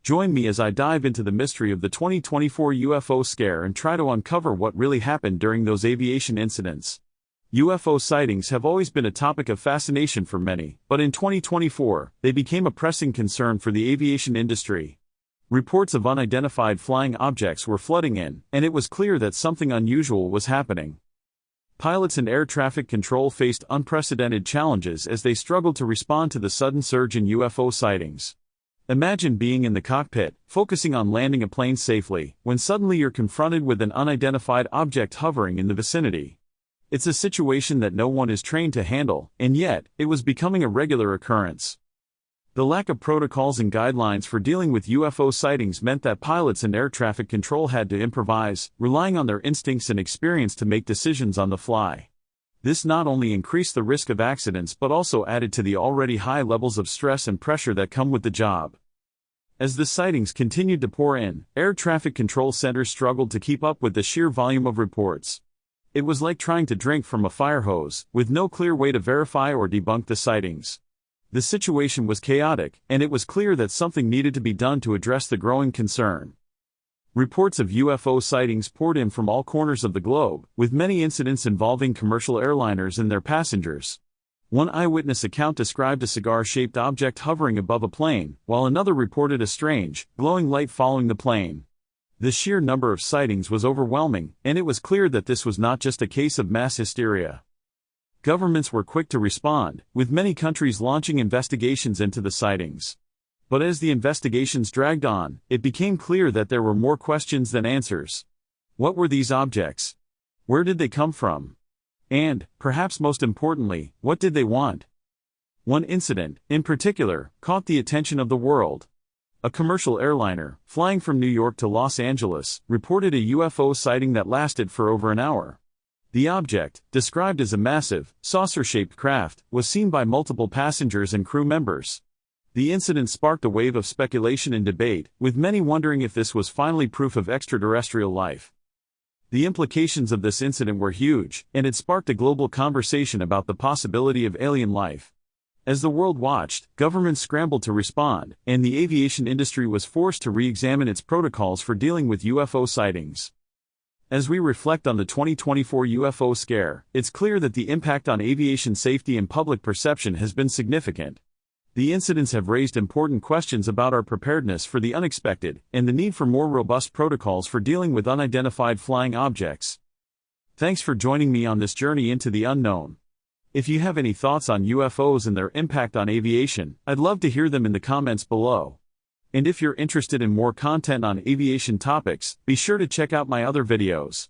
Join me as I dive into the mystery of the 2024 UFO scare and try to uncover what really happened during those aviation incidents. UFO sightings have always been a topic of fascination for many, but in 2024, they became a pressing concern for the aviation industry. Reports of unidentified flying objects were flooding in, and it was clear that something unusual was happening. Pilots and air traffic control faced unprecedented challenges as they struggled to respond to the sudden surge in UFO sightings. Imagine being in the cockpit, focusing on landing a plane safely, when suddenly you're confronted with an unidentified object hovering in the vicinity. It's a situation that no one is trained to handle, and yet, it was becoming a regular occurrence. The lack of protocols and guidelines for dealing with UFO sightings meant that pilots and air traffic control had to improvise, relying on their instincts and experience to make decisions on the fly. This not only increased the risk of accidents but also added to the already high levels of stress and pressure that come with the job. As the sightings continued to pour in, air traffic control centers struggled to keep up with the sheer volume of reports. It was like trying to drink from a fire hose, with no clear way to verify or debunk the sightings. The situation was chaotic, and it was clear that something needed to be done to address the growing concern. Reports of UFO sightings poured in from all corners of the globe, with many incidents involving commercial airliners and their passengers. One eyewitness account described a cigar-shaped object hovering above a plane, while another reported a strange, glowing light following the plane. The sheer number of sightings was overwhelming, and it was clear that this was not just a case of mass hysteria. Governments were quick to respond, with many countries launching investigations into the sightings. But as the investigations dragged on, it became clear that there were more questions than answers. What were these objects? Where did they come from? And, perhaps most importantly, what did they want? One incident, in particular, caught the attention of the world. A commercial airliner, flying from New York to Los Angeles, reported a UFO sighting that lasted for over an hour. The object, described as a massive, saucer-shaped craft, was seen by multiple passengers and crew members. The incident sparked a wave of speculation and debate, with many wondering if this was finally proof of extraterrestrial life. The implications of this incident were huge, and it sparked a global conversation about the possibility of alien life. As the world watched, governments scrambled to respond, and the aviation industry was forced to re-examine its protocols for dealing with UFO sightings. As we reflect on the 2024 UFO scare, it's clear that the impact on aviation safety and public perception has been significant. The incidents have raised important questions about our preparedness for the unexpected, and the need for more robust protocols for dealing with unidentified flying objects. Thanks for joining me on this journey into the unknown. If you have any thoughts on UFOs and their impact on aviation, I'd love to hear them in the comments below. And if you're interested in more content on aviation topics, be sure to check out my other videos.